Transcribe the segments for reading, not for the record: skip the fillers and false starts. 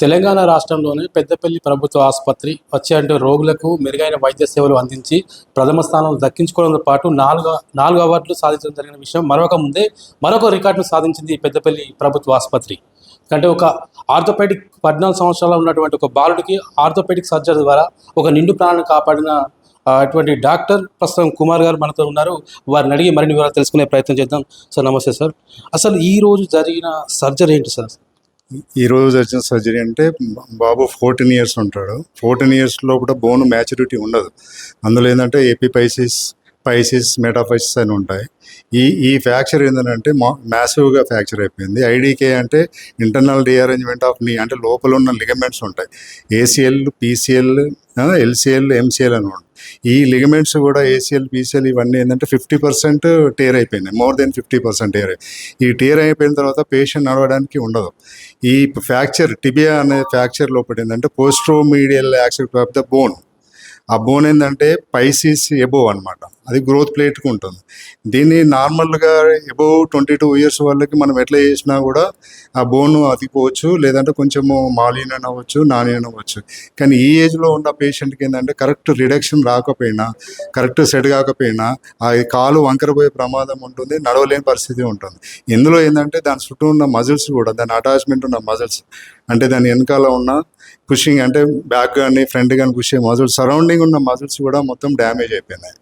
తెలంగాణ రాష్ట్రంలోని పెద్దపల్లి ప్రభుత్వ ఆసుపత్రి వచ్చే రోగులకు మెరుగైన వైద్య సేవలు అందించి ప్రథమ స్థానం దక్కించుకోవడంతో పాటు నాలుగు అవార్డులు సాధించడం జరిగిన విషయం మరొక రికార్డును సాధించింది ఈ పెద్దపల్లి ప్రభుత్వ ఆసుపత్రి. అంటే ఒక ఆర్థోపెడిక్ 14 సంవత్సరాలు ఉన్నటువంటి ఒక బాలుడికి ఆర్థోపెడిక్ సర్జరీ ద్వారా ఒక నిండు ప్రాణాన్ని కాపాడిన అటువంటి డాక్టర్ ప్రస్తుతం కుమార్ గారు మనతో ఉన్నారు. వారిని అడిగి మరిన్ని వివరాలు తెలుసుకునే ప్రయత్నం చేద్దాం. సార్ నమస్తే సార్. అసలు ఈ రోజు జరిగిన సర్జరీ ఏంటి సార్? ఈరోజు వచ్చిన సర్జరీ అంటే బాబు 14 ఇయర్స్ ఉంటాడు. 14 ఇయర్స్ లోపల బోన్ మ్యాచ్యూరిటీ ఉండదు. అందులో ఏంటంటే ఎపిపైసిస్, మెటాఫైసిస్ అని ఉంటాయి. ఈ ఫ్రాక్చర్ ఏంటంటే మ్యాసివ్గా ఫ్రాక్చర్ అయిపోయింది. ఐడికే అంటే ఇంటర్నల్ రీఅరేంజ్మెంట్ ఆఫ్ నీ, అంటే లోపల ఉన్న లిగమెంట్స్ ఉంటాయి. ఏసీఎల్, పీసీఎల్, ఎల్సీఎల్, ఎంసీఎల్ అని ఉంటాయి. ఈ లిగమెంట్స్ కూడా ఏసీఎల్, పీసీఎల్ ఇవన్నీ ఏంటంటే 50% టేర్ అయిపోయినాయి. More than 50% tear. ఈ టేర్ అయిపోయిన తర్వాత పేషెంట్ నడవడానికి ఉండదు. ఈ ఫ్రాక్చర్ టిబియా అనే ఫ్రాక్చర్ లోపల ఏంటంటే పోస్ట్రోమీడియల్ యాక్సిస్ ఆఫ్ ద బోన్. ఆ బోన్ ఏంటంటే పైసిస్ ఎబోవ్ అనమాట. అది గ్రోత్ ప్లేట్కి ఉంటుంది. దీన్ని నార్మల్గా ఎబోవ్ 22 ఇయర్స్ వాళ్ళకి మనం ఎట్లా చేసినా కూడా ఆ బోన్ అతిపోవచ్చు, లేదంటే కొంచెము మాలిన్ అవ్వచ్చు, నానియన్ అవ్వచ్చు. కానీ ఈ ఏజ్లో ఉన్న పేషెంట్కి ఏంటంటే కరెక్ట్ రిడక్షన్ రాకపోయినా, కరెక్ట్ సెట్ కాకపోయినా ఆ కాలు వంకరపోయే ప్రమాదం ఉంటుంది, నడవలేని పరిస్థితి ఉంటుంది. ఇందులో ఏంటంటే దాని చుట్టూ ఉన్న మజిల్స్ కూడా, దాని అటాచ్మెంట్ ఉన్న మజిల్స్ అంటే దాని వెనకాల ఉన్న పుషింగ్ అంటే బ్యాక్ కానీ ఫ్రంట్ కానీ పుష్ మజిల్స్, సరౌండింగ్ ఉన్న మజిల్స్ కూడా మొత్తం డ్యామేజ్ అయిపోయినాయి.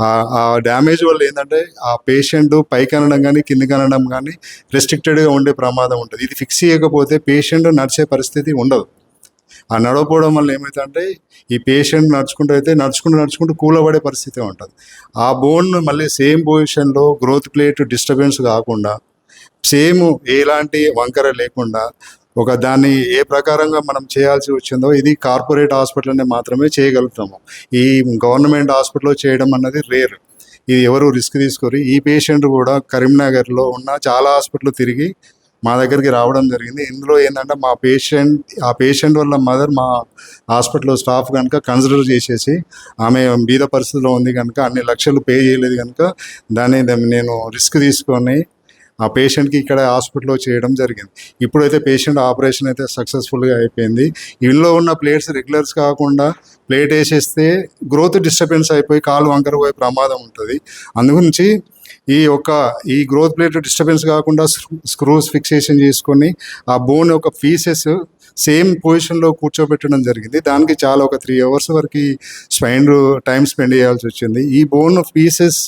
ఆ డ్యామేజ్ వల్ల ఏంటంటే ఆ పేషెంట్ పైకి అనడం కానీ కిందికి అనడం కానీ రెస్ట్రిక్టెడ్గా ఉండే ప్రమాదం ఉంటుంది. ఇది ఫిక్స్ చేయకపోతే పేషెంట్ నడిచే పరిస్థితి ఉండదు. ఆ నడవపోవడం వల్ల ఏమవుతుందంటే ఈ పేషెంట్ నడుచుకుంటూ కూలబడే పరిస్థితి ఉంటుంది. ఆ బోన్ మళ్ళీ సేమ్ పొజిషన్లో గ్రోత్ ప్లేట్ డిస్టర్బెన్స్ కాకుండా, సేమ్ ఎలాంటి వంకర లేకుండా దాన్ని ఏ ప్రకారంగా మనం చేయాల్సి వచ్చిందో ఇది కార్పొరేట్ హాస్పిటల్ని మాత్రమే చేయగలుగుతాము. ఈ గవర్నమెంట్ హాస్పిటల్లో చేయడం అన్నది రేర్. ఇది ఎవరు రిస్క్ తీసుకోరు. ఈ పేషెంట్ కూడా కరీంనగర్లో ఉన్న చాలా హాస్పిటల్ తిరిగి మా దగ్గరికి రావడం జరిగింది. ఇందులో ఏంటంటే ఆ పేషెంట్ వల్ల మదర్ మా హాస్పిటల్లో స్టాఫ్ కనుక కన్సిడర్ చేసేసి, ఆమె బీద పరిస్థితిలో ఉంది కనుక అన్ని లక్షలు పే చేయలేదు కనుక దాన్ని నేను రిస్క్ తీసుకొని ఆ పేషెంట్కి ఇక్కడ హాస్పిటల్లో చేయడం జరిగింది. ఇప్పుడైతే పేషెంట్ ఆపరేషన్ అయితే సక్సెస్ఫుల్గా అయిపోయింది. ఇందులో ఉన్న ప్లేట్స్ రెగ్యులర్స్ కాకుండా ప్లేట్ వేసేస్తే గ్రోత్ డిస్టర్బెన్స్ అయిపోయి కాలు వంకర పోయే ప్రమాదం ఉంటుంది. అందుగురించి ఈ గ్రోత్ ప్లేట్ డిస్టర్బెన్స్ కాకుండా స్క్రూస్ ఫిక్సేషన్ చేసుకొని ఆ బోన్ ఒక పీసెస్ సేమ్ పొజిషన్లో కూర్చోబెట్టడం జరిగింది. దానికి చాలా ఒక 3 hours వరకు టైం స్పెండ్ చేయాల్సి వచ్చింది. ఈ బోన్ పీసెస్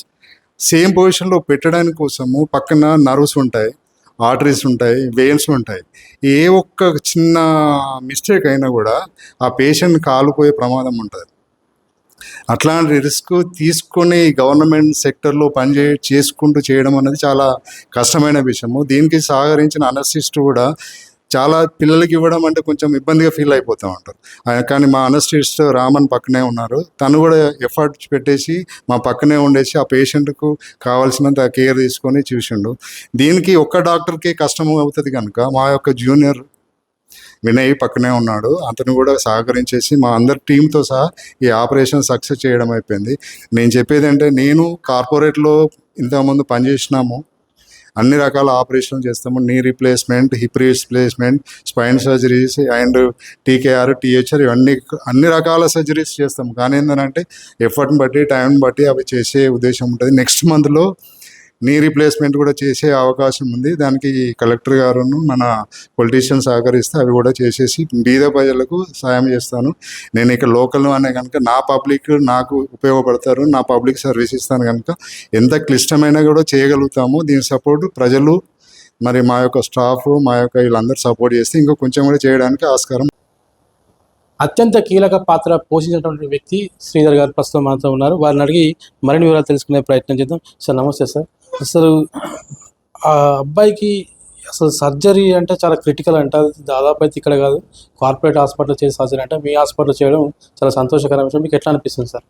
సేమ్ పొజిషన్లో పెట్టడానికి కోసము పక్కన నర్వ్స్ ఉంటాయి, ఆర్టరీస్ ఉంటాయి, వెయిన్స్ ఉంటాయి. ఏ ఒక్క చిన్న మిస్టేక్ అయినా కూడా ఆ పేషెంట్ కాలుపోయే ప్రమాదం ఉంటుంది. అట్లాంటి రిస్క్ తీసుకొని గవర్నమెంట్ సెక్టర్లో చేసుకుంటూ చేయడం అనేది చాలా కష్టమైన విషయము. దీనికి సహకరించిన అనస్థిస్ట్ కూడా చాలా పిల్లలకి ఇవ్వడం అంటే కొంచెం ఇబ్బందిగా ఫీల్ అయిపోతూ ఉంటారు. కానీ మా అనస్థిస్ట్ రామన్ పక్కనే ఉన్నారు. తను కూడా ఎఫర్ట్ పెట్టేసి మా పక్కనే ఉండేసి ఆ పేషెంట్కు కావాల్సినంత కేర్ తీసుకొని చూసిండు. దీనికి ఒక్క డాక్టర్కి కష్టం అవుతుంది కనుక మా యొక్క జూనియర్ వినయ్ పక్కనే ఉన్నాడు. అతను కూడా సహకరించేసి మా అందరి టీంతో సహా ఈ ఆపరేషన్ సక్సెస్ చేయడం అయిపోయింది. నేను చెప్పేది అంటే, నేను కార్పొరేట్లో ఇంతకుముందు పనిచేసినాము, అన్ని రకాల ఆపరేషన్లు చేస్తాము. Knee replacement, hip replacement, spine surgeries and TKR, THR ఇవన్నీ అన్ని రకాల సర్జరీస్ చేస్తాము. కానీ ఏంటంటే ఎఫర్ట్ని బట్టి, టైంని బట్టి అవి చేసే ఉద్దేశం ఉంటుంది. నెక్స్ట్ మంత్లో నీ రీప్లేస్మెంట్ కూడా చేసే అవకాశం ఉంది. దానికి కలెక్టర్ గారును మన పొలిటీషియన్ సహకరిస్తే అవి కూడా చేసేసి బీద ప్రజలకు సాయం చేస్తాను. నేను ఇక్కడ లోకల్ అనే కనుక నా పబ్లిక్ నాకు ఉపయోగపడతారు, నా పబ్లిక్ సర్వీస్ ఇస్తాను కనుక ఎంత క్లిష్టమైనా కూడా చేయగలుగుతాము. దీని సపోర్ట్ ప్రజలు, మరి మా యొక్క స్టాఫ్, మా యొక్క వీళ్ళందరూ సపోర్ట్ చేస్తే ఇంకా కొంచెం కూడా చేయడానికి ఆస్కారం. అత్యంత కీలక పాత్ర పోషించినటువంటి వ్యక్తి శ్రీధర్ గారు ప్రస్తుతం మనతో ఉన్నారు. వారిని అడిగి మరిన్ని వివరాలు తెలుసుకునే ప్రయత్నం చేద్దాం. సార్ నమస్తే సార్. అసలు ఆ అబ్బాయికి అసలు సర్జరీ అంటే చాలా క్రిటికల్ అంట. దాదాపు అయితే ఇక్కడ కాదు, కార్పొరేట్ హాస్పిటల్ చేసే సర్జరీ అంటే మీ హాస్పిటల్ చేయడం చాలా సంతోషకరమైన విషయం. మీకు ఎట్లా అనిపిస్తుంది సార్?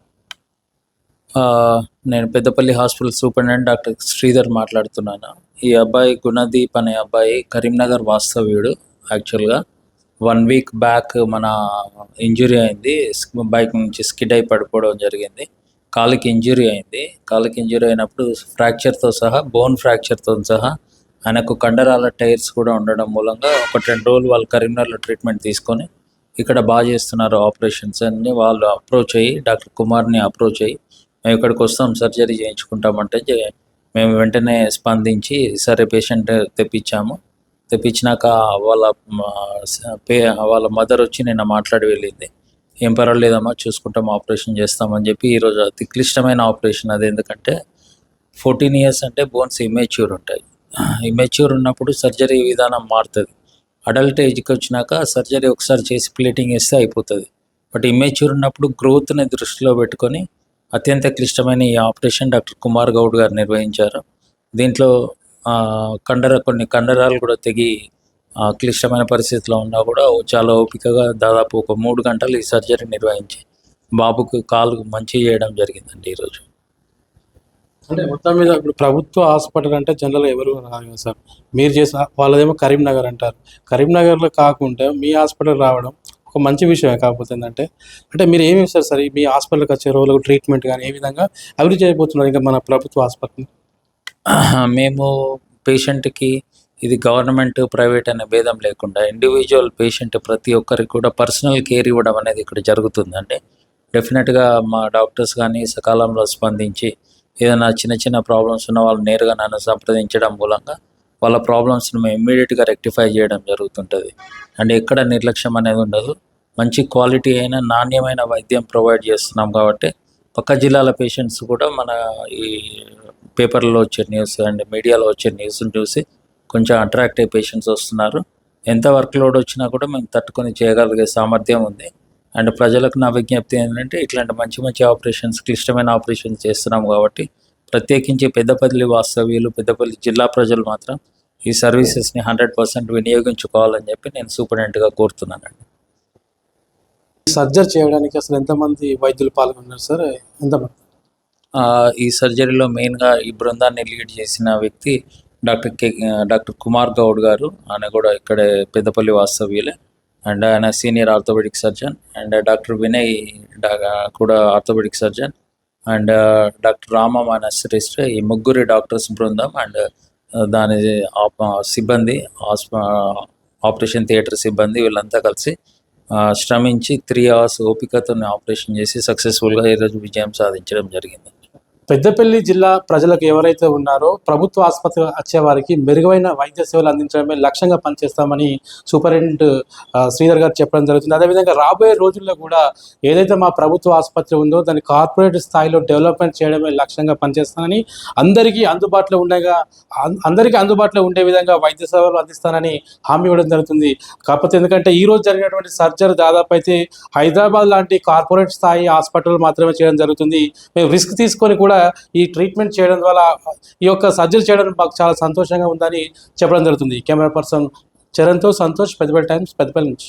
నేను Peddapalli hospital superintendent doctor Sridhar మాట్లాడుతున్నాను. ఈ అబ్బాయి గుణదీప్ అనే అబ్బాయి కరీంనగర్ వాస్తవ్యుడు. యాక్చువల్గా 1 week బ్యాక్ మన ఇంజురీ అయింది. బైక్ నుంచి స్కిడ్ అయి పడిపోవడం జరిగింది. కాలుకి ఇంజురీ అయింది. కాలుకి ఇంజురీ అయినప్పుడు ఫ్రాక్చర్తో సహా, బోన్ ఫ్రాక్చర్తో సహా ఆయనకు కండరాల టైర్స్ కూడా ఉండడం మూలంగా 1-2 రోజులు వాళ్ళు కరీంనగర్లో ట్రీట్మెంట్ తీసుకొని ఇక్కడ బాగా చేస్తున్నారు ఆపరేషన్స్ అన్ని. వాళ్ళు అప్రోచ్ అయ్యి డాక్టర్ కుమార్ని అప్రోచ్ అయ్యి మేము ఇక్కడికి వస్తాం సర్జరీ చేయించుకుంటామంటే మేము వెంటనే స్పందించి సరే పేషెంట్ తెప్పించినాక వాళ్ళ మదర్ వచ్చి నిన్న మాట్లాడి వెళ్ళింది. ఏం పర్వాలేదమ్మా చూసుకుంటాం ఆపరేషన్ చేస్తామని చెప్పి ఈరోజు అతి క్లిష్టమైన ఆపరేషన్ అది. ఎందుకంటే 14 years అంటే బోన్స్ ఇమ్మెచ్యూర్ ఉంటాయి. ఇమ్మెచ్యూర్ ఉన్నప్పుడు సర్జరీ విధానం మారుతుంది. అడల్ట్ ఏజ్కి వచ్చినాక సర్జరీ ఒకసారి చేసి ప్లేటింగ్ వేస్తే అయిపోతుంది. బట్ ఇమ్మెచ్యూర్ ఉన్నప్పుడు గ్రోత్ని దృష్టిలో పెట్టుకొని అత్యంత క్లిష్టమైన ఈ ఆపరేషన్ డాక్టర్ కుమార్ గౌడ్ గారు నిర్వహించారు. దీంట్లో కొన్ని కండరాలు కూడా తెగి క్లిష్టమైన పరిస్థితిలో ఉన్నా కూడా చాలా ఓపికగా దాదాపు ఒక 3 గంటలు ఈ సర్జరీ నిర్వహించి బాబుకు కాలు మంచి చేయడం జరిగిందండి ఈరోజు. అంటే మొత్తం మీద ఇప్పుడు ప్రభుత్వ హాస్పిటల్ అంటే జనరల్గా ఎవరు రాదు కదా సార్. మీరు చేసిన వాళ్ళదేమో కరీంనగర్ అంటారు. కరీంనగర్లో కాకుండా మీ హాస్పిటల్ రావడం ఒక మంచి విషయమే. కాకపోతే ఏంటంటే అంటే మీరు ఏమి ఇస్తారు సార్ మీ హాస్పిటల్కి వచ్చే రోజులకు ట్రీట్మెంట్ కానీ ఏ విధంగా అభివృద్ధి చేయబోతున్నారు ఇంకా మన ప్రభుత్వ హాస్పిటల్? మేము పేషెంట్కి ఇది గవర్నమెంట్ ప్రైవేట్ అనే భేదం లేకుండా ఇండివిజువల్ పేషెంట్ ప్రతి ఒక్కరికి కూడా పర్సనల్ కేర్ ఇవ్వడం అనేది ఇక్కడ జరుగుతుందండి. డెఫినెట్గా మా డాక్టర్స్ కానీ సకాలంలో స్పందించి ఏదైనా చిన్న ప్రాబ్లమ్స్ ఉన్న వాళ్ళు నేరుగా నన్ను సంప్రదించడం మూలంగా వాళ్ళ ప్రాబ్లమ్స్ని మేము ఇమ్మీడియట్గా రెక్టిఫై చేయడం జరుగుతుంటుంది. అండ్ ఎక్కడ నిర్లక్ష్యం అనేది ఉండదు. మంచి క్వాలిటీ అయిన నాణ్యమైన వైద్యం ప్రొవైడ్ చేస్తున్నాం కాబట్టి పక్క జిల్లాల పేషెంట్స్ కూడా మన ఈ పేపర్లో వచ్చే న్యూస్ అండ్ మీడియాలో వచ్చే న్యూస్ని చూసి కొంచెం అట్రాక్ట్ అయ్యే పేషెంట్స్ వస్తున్నారు. ఎంత వర్క్ లోడ్ వచ్చినా కూడా మేము తట్టుకొని చేయగలిగే సామర్థ్యం ఉంది. అండ్ ప్రజలకు నా విజ్ఞప్తి ఏంటంటే ఇట్లాంటి మంచి ఆపరేషన్స్ క్లిష్టమైన ఆపరేషన్స్ చేస్తున్నాం కాబట్టి ప్రత్యేకించి పెద్దపల్లి వాస్తవ్యులు పెద్దపల్లి జిల్లా ప్రజలు మాత్రం ఈ సర్వీసెస్ని 100% వినియోగించుకోవాలని చెప్పి నేను సూపరింటెండెంట్గా కోరుతున్నానండి. సర్జరీ చేయడానికి అసలు ఎంతమంది వైద్యులు పాల్గొన్నారు సార్? ఎంతమంది? ఈ సర్జరీలో మెయిన్గా ఈ బృందాన్ని లీడ్ చేసిన వ్యక్తి డాక్టర్ కుమార్ గౌడ్ గారు. ఆయన కూడా ఇక్కడే పెద్దపల్లి వాస్తవ్యులే. అండ్ ఆయన senior orthopaedic surgeon. And doctor Vinay కూడా orthopaedic surgeon. And doctor Ramam ఆయన అసిస్టెంట్. ఈ ముగ్గురి డాక్టర్స్ బృందం అండ్ దాని సిబ్బంది ఆపరేషన్ థియేటర్ సిబ్బంది వీళ్ళంతా కలిసి శ్రమించి 3 hours ఓపికతో ఆపరేషన్ చేసి సక్సెస్ఫుల్గా ఈరోజు విజయం సాధించడం జరిగింది. పెద్దపల్లి జిల్లా ప్రజలకు ఎవరైతే ఉన్నారో ప్రభుత్వ ఆసుపత్రి వచ్చే వారికి మెరుగైన వైద్య సేవలు అందించడమే లక్ష్యంగా పనిచేస్తామని సూపరింటెండెంట్ శ్రీధర్ గారు చెప్పడం జరుగుతుంది. అదేవిధంగా రాబోయే రోజుల్లో కూడా ఏదైతే మా ప్రభుత్వ ఆసుపత్రి ఉందో దాన్ని కార్పొరేట్ స్థాయిలో డెవలప్మెంట్ చేయడమే లక్ష్యంగా పనిచేస్తానని, అందరికీ అందుబాటులో ఉండే విధంగా వైద్య సేవలు అందిస్తానని హామీ ఇవ్వడం జరుగుతుంది. కాకపోతే ఎందుకంటే ఈరోజు జరిగినటువంటి సర్జరీ దాదాపు అయితే హైదరాబాద్ లాంటి కార్పొరేట్ స్థాయి హాస్పిటల్ మాత్రమే చేయడం జరుగుతుంది. మేము రిస్క్ తీసుకొని కూడా ఈ ట్రీట్మెంట్ చేయడం ద్వారా ఈ యొక్క సర్జరీ చేయడం మాకు చాలా సంతోషంగా ఉందని చెప్పడం జరుగుతుంది. కెమెరా పర్సన్ చరణ్తో సంతోష్, పెద్దపల్లి టైమ్స్, పెద్దపల్లి నుంచి.